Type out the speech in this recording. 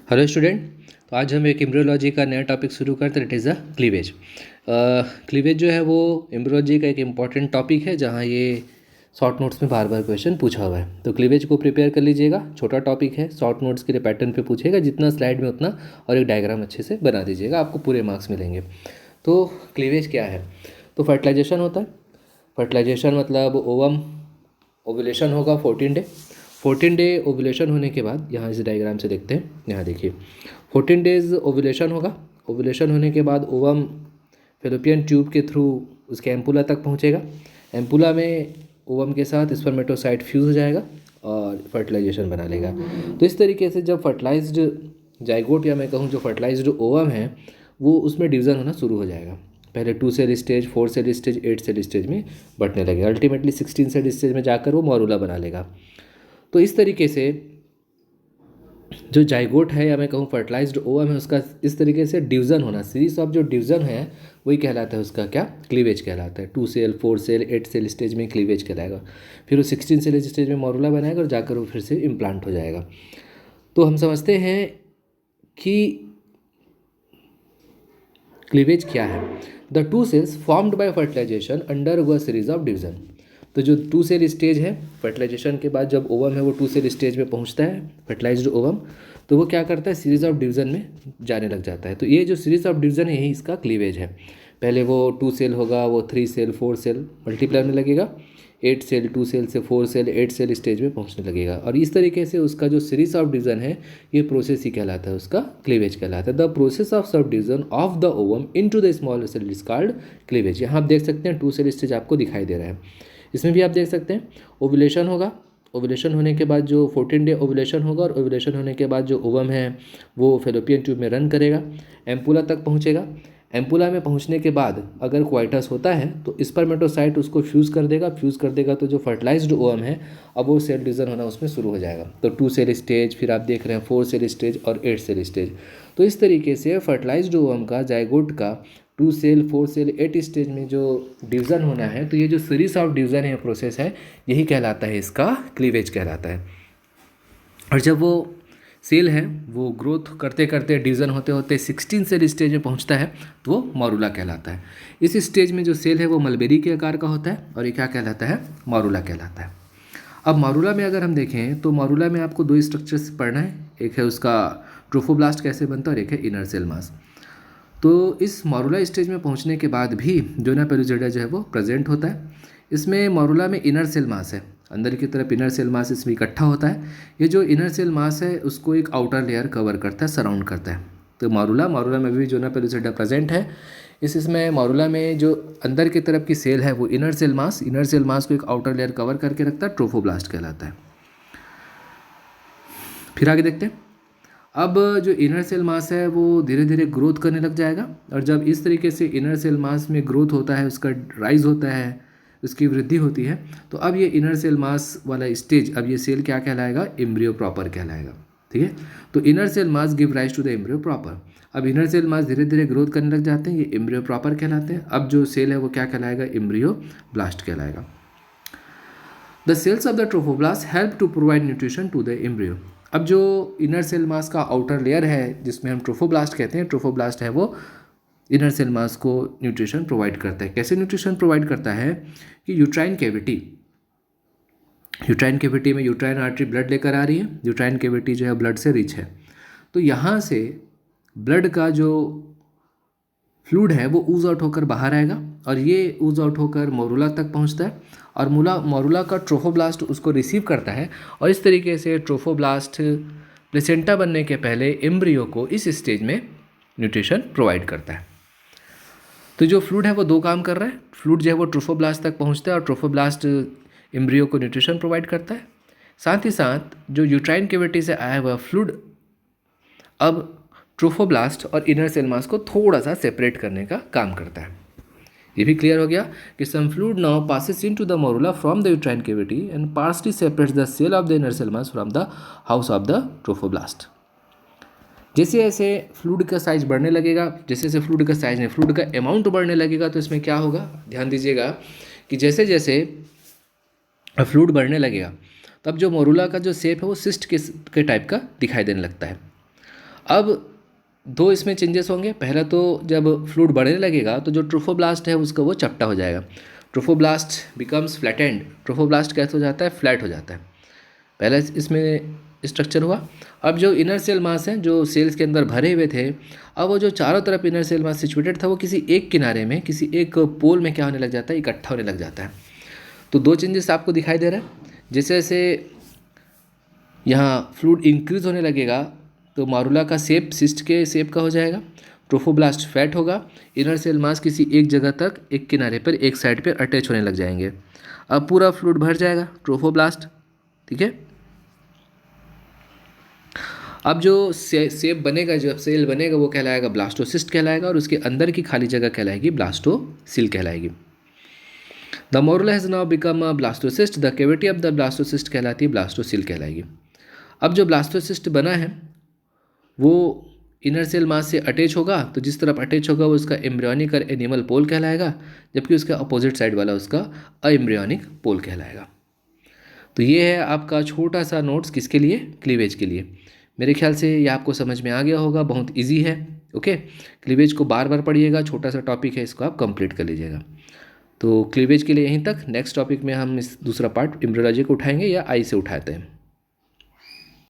Hello student. तो आज हम एक एम्ब्रियोलॉजी का नया टॉपिक शुरू करते हैं। It is a cleavage. Cleavage जो है वो एम्ब्रियोलॉजी का एक इम्पॉर्टेंट टॉपिक है जहाँ ये शॉर्ट नोट्स में बार बार क्वेश्चन पूछा हुआ है। तो क्लीवेज को प्रिपेयर कर लीजिएगा। छोटा टॉपिक है, शॉर्ट नोट्स के लिए पैटर्न पे पूछेगा, जितना स्लाइड में उतना, और एक डायग्राम अच्छे से बना दीजिएगा, आपको पूरे मार्क्स मिलेंगे। तो क्लीवेज क्या है? तो फर्टिलाइजेशन होता है। फर्टिलाइजेशन मतलब ओवम ओवुलेशन होगा 14 डे ओवुलेशन होने के बाद, यहाँ इस डायग्राम से देखते हैं। यहाँ देखिए 14 डेज ओवुलेशन होगा। ओवुलेशन होने के बाद ओवम फेलोपियन ट्यूब के थ्रू उसके एम्पुला तक पहुँचेगा। एम्पुला में ओवम के साथ स्पर्मेटोसाइट फ्यूज हो जाएगा और फर्टिलाइजेशन बना लेगा। तो इस तरीके से जब फर्टिलाइज्ड जाइगोट, या मैं कहूँ जो फर्टिलाइज्ड ओवम है, वो उसमें डिवीज़न होना शुरू हो जाएगा। पहले 2 cell stage, 4 cell stage, 8 cell stage में बंटने लगेगा। अल्टीमेटली 16 सेल स्टेज में जाकर वो मॉरूला बना लेगा। तो इस तरीके से जो जाइगोट है, या मैं कहूँ फर्टिलाइज्ड ओवम है, उसका इस तरीके से डिवीज़न होना, सीरीज ऑफ जो डिवीज़न है वही कहलाता है उसका क्या? क्लीवेज कहलाता है। 2 सेल, 4 सेल, 8 सेल स्टेज में क्लीवेज कहलाएगा। फिर वो 16 सेल स्टेज में मॉरूला बनाएगा और जाकर वो फिर से इम्प्लांट हो जाएगा। तो हम समझते हैं कि क्लीवेज क्या है। The 2 cells formed by fertilisation under a series of division. तो जो 2 सेल स्टेज है, फर्टिलाइजेशन के बाद जब ओवम है वो 2 सेल स्टेज में पहुंचता है, फर्टिलाइज्ड ओवम, तो वो क्या करता है? सीरीज ऑफ डिवीज़न में जाने लग जाता है। तो ये जो सीरीज ऑफ डिवीज़न है, यही इसका क्लीवेज है। पहले वो 2 सेल होगा, वो 3 सेल, 4 सेल, मल्टीप्लाई होने लगेगा। 8 सेल, 2 सेल से 4 सेल, 8 सेल स्टेज में पहुंचने लगेगा। और इस तरीके से उसका जो सीरीज ऑफ डिवीज़न है, ये प्रोसेस ही कहलाता है, उसका क्लीवेज कहलाता है। The process of sub division of the ovum into the small cell is called cleavage. यहाँ आप देख सकते हैं 2 सेल स्टेज आपको दिखाई दे रहा है। इसमें भी आप देख सकते हैं ओवुलेशन होगा। ओवुलेशन होने के बाद जो 14 डे ओवुलेशन होगा, और ओवुलेशन होने के बाद जो ओवम है वो फेलोपियन ट्यूब में रन करेगा, एम्पुला तक पहुँचेगा। एम्पुला में पहुंचने के बाद अगर क्वाइटस होता है तो स्पर्मेटोसाइट उसको फ्यूज़ कर देगा। फ्यूज़ कर देगा तो जो फर्टिलाइज्ड ओवम है, अब वो सेल डिवीज़न होना उसमें शुरू हो जाएगा। तो 2 सेल स्टेज, फिर आप देख रहे हैं 4 सेल स्टेज और 8 सेल स्टेज। तो इस तरीके से फर्टिलाइज्ड ओवम का, जाइगोट का 2 सेल, 4 सेल, 8 स्टेज में जो डिवीज़न होना है, तो ये जो सीरीज ऑफ डिवीज़न है, प्रोसेस है, यही कहलाता है, इसका क्लीवेज कहलाता है। और जब वो सेल है वो ग्रोथ करते करते, डिवीज़न होते होते 16 सेल स्टेज में पहुंचता है, तो वो मॉरूला कहलाता है। इस स्टेज में जो सेल है वो मलबेरी के आकार का होता है, और ये क्या कहलाता है? मॉरूला कहलाता है। अब मॉरूला में अगर हम देखें तो मॉरूला में आपको 2 स्ट्रक्चर्स पढ़ना है। एक है उसका ट्रोफोब्लास्ट कैसे बनता है, और एक है इनर सेल मास। तो इस मॉरूला स्टेज में पहुंचने के बाद भी जोना पेलुजिडा जो है वो प्रेजेंट होता है। इसमें मॉरूला में इनर सेल मास है, अंदर की तरफ इनर सेल मास इसमें इकट्ठा होता है। ये जो इनर सेल मास है उसको एक आउटर लेयर कवर करता है, सराउंड करता है। तो मॉरूला में भी जोना पेलुजिडा प्रेजेंट है। इसमें मॉरूला में जो अंदर की तरफ की सेल है वो इनर सेल मास को एक आउटर लेयर कवर करके रखता है, ट्रोफोब्लास्ट कहलाता है। फिर आगे देखते हैं। अब जो इनर सेल मास है वो धीरे धीरे ग्रोथ करने लग जाएगा, और जब इस तरीके से इनर सेल मास में ग्रोथ होता है, उसका राइज होता है, उसकी वृद्धि होती है, तो अब ये इनर सेल मास वाला स्टेज, अब ये सेल क्या कहलाएगा? एम्ब्रियो प्रॉपर कहलाएगा। ठीक है। तो inner cell mass give rise to the embryo proper. अब इनर सेल मास धीरे धीरे ग्रोथ करने लग जाते हैं, ये एम्ब्रियो प्रॉपर कहलाते हैं। अब जो सेल है वो क्या कहलाएगा? एम्ब्रियो ब्लास्ट कहलाएगा। The cells of the trophoblast help to provide nutrition to the embryo. अब जो इनर सेल मास का आउटर लेयर है, जिसमें हम ट्रोफोब्लास्ट कहते हैं, ट्रोफोब्लास्ट है वो इनर सेल मास को न्यूट्रिशन प्रोवाइड करता है। कैसे न्यूट्रिशन प्रोवाइड करता है? कि यूट्राइन कैविटी में यूट्राइन आर्टरी ब्लड लेकर आ रही है। यूट्राइन कैविटी जो है ब्लड से रिच है, तो यहाँ से ब्लड का जो फ्लूइड है वो ऊज आउट होकर बाहर आएगा, और ये ऊज आउट होकर मॉरूला तक पहुंचता है, और मॉरूला का ट्रोफोब्लास्ट उसको रिसीव करता है। और इस तरीके से ट्रोफोब्लास्ट प्लेसेंटा बनने के पहले एम्ब्रियो को इस स्टेज में न्यूट्रिशन प्रोवाइड करता है। तो जो फ्लूइड है वो 2 काम कर रहा है। फ्लूइड जो है वो ट्रोफोब्लास्ट तक पहुंचता है, और ट्रोफोब्लास्ट एम्ब्रियो को न्यूट्रिशन प्रोवाइड करता है। साथ ही साथ जो यूट्राइन कैविटी से आया हुआ फ्लूइड अब ट्रोफोब्लास्ट और इनर सेल मास को थोड़ा सा सेपरेट करने का काम करता है। ये भी क्लियर हो गया कि some fluid now passes into the morula from the uterine cavity and partially separates the cell of the inner cell mass from the house of the trophoblast. जैसे जैसे फ्लूइड का साइज बढ़ने लगेगा, फ्लूइड का amount बढ़ने लगेगा, तो इसमें क्या होगा? ध्यान दीजिएगा कि जैसे जैसे फ्लूइड बढ़ने लगेगा, तब जो मॉरूला का जो शेप है वो सिस्ट के टाइप का दिखाई देने लगता है। अब दो इसमें चेंजेस होंगे। पहला तो जब फ्लूइड बढ़ने लगेगा तो जो ट्रोफोब्लास्ट है उसका वो चपटा हो जाएगा, ट्रोफोब्लास्ट बिकम्स फ्लैटेंड। ट्रोफोब्लास्ट कैसे हो जाता है? फ्लैट हो जाता है। पहला इसमें स्ट्रक्चर हुआ। अब जो इनर सेल मास है जो सेल्स के अंदर भरे हुए थे, अब वो जो चारों तरफ इनर सेल मास सिचुएटेड था वो किसी एक किनारे में, किसी एक पोल में क्या होने लग जाता है? इकट्ठा होने लग जाता है। तो दो चेंजेस आपको दिखाई दे रहा है। जैसे जैसे यहाँ फ्लूइड इंक्रीज होने लगेगा तो मारुला का शेप सिस्ट के शेप का हो जाएगा, ट्रोफोब्लास्ट फैट होगा, इनर सेल मास किसी एक जगह तक, एक किनारे पर, एक साइड पर अटैच होने लग जाएंगे। अब पूरा फ्लूइड भर जाएगा ट्रोफोब्लास्ट, ठीक है। अब जो शेप बनेगा, जो सेल बनेगा वो कहलाएगा ब्लास्टोसिस्ट कहलाएगा, और उसके अंदर की खाली जगह कहलाएगी ब्लास्टोसिल कहलाएगी। The morula has now become a blastocyst, the cavity of the blastocyst कहलाती है ब्लास्टोसिल कहलाएगी। अब जो ब्लास्टोसिस्ट बना है वो इनर सेल मास से अटैच होगा, तो जिस तरफ अटैच होगा वो उसका एम्ब्रियोनिक और एनिमल पोल कहलाएगा, जबकि उसका अपोजिट साइड वाला उसका अएम्ब्रियोनिक पोल कहलाएगा। तो ये है आपका छोटा सा नोट्स, किसके लिए? क्लीवेज के लिए। मेरे ख्याल से ये आपको समझ में आ गया होगा, बहुत इजी है। ओके, क्लीवेज को बार बार पढ़िएगा, छोटा सा टॉपिक है, इसको आप कंप्लीट कर लीजिएगा। तो क्लीवेज के लिए यहीं तक। नेक्स्ट टॉपिक में हम इस दूसरा पार्ट एम्ब्रियोलॉजी को उठाएंगे या आई से उठाते हैं।